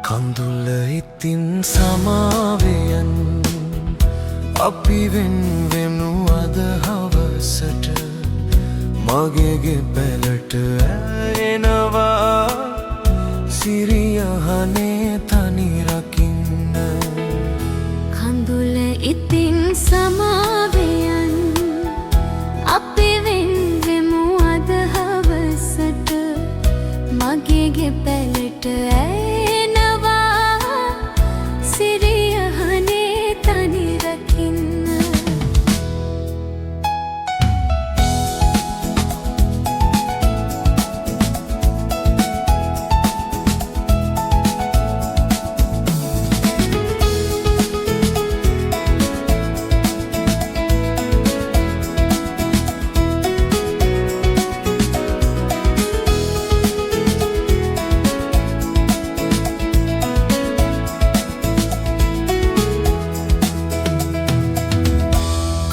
කඳුල ඉතින් සමාවෙයන් අපි වෙන්වෙමු අද හවසට මගේ ගෙපැලට ඇයෙනවා සිරියහනේ තනි රකින්න කඳුල ඉතින් සමාවෙයන් අපි වෙන්වෙමු අද හවසට මගේ ගෙපැලට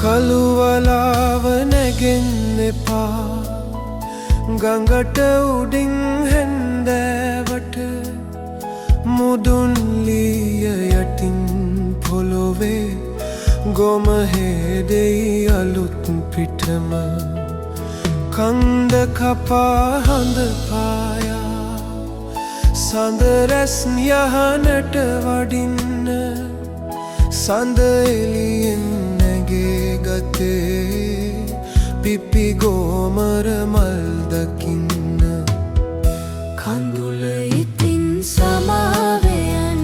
කළුවලාව නැගෙන්න එපා ගඟට උඩින් හැන්දෑවට මුදුන් ලීය යටින් පොළොවේ ගොම හෙදෙයි අලුත් පිටම කන්ද කපා හඳ පායා සඳ රැස් යහනට වඩින්න සඳ එළියෙන් ගතේ පිපි ගෝමර මල් දකින්න කඳුල ඉතින් සමාවෙයන්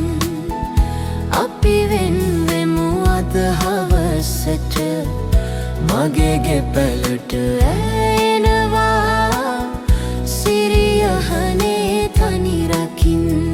අපි වෙන්වෙමු අද හවසට මගේ ගෙපැලට ඇයෙනවා සිරියහනේ තනි රකින්න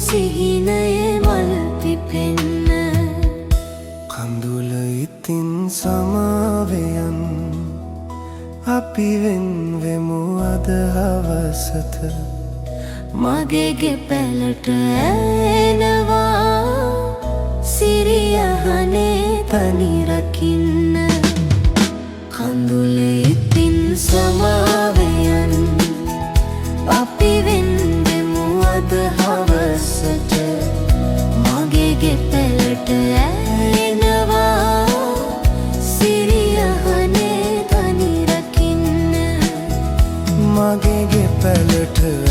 සිහිනයේ මල් පිපෙන්න කඳුල ඉතින් සමාවෙයන් අපි වෙන්වෙමු අද හවසට මගේ ගෙපැලට ඇයෙනවා සිරියහනේ තනි රකින්න කඳුල ඉතින් සමාවෙයන් අපි වෙන්වෙමු අද හවසට මගේ ගෙපැලට ඇයෙනවා සිරියහනේ තනි රකින්න මගේ ගෙපැලට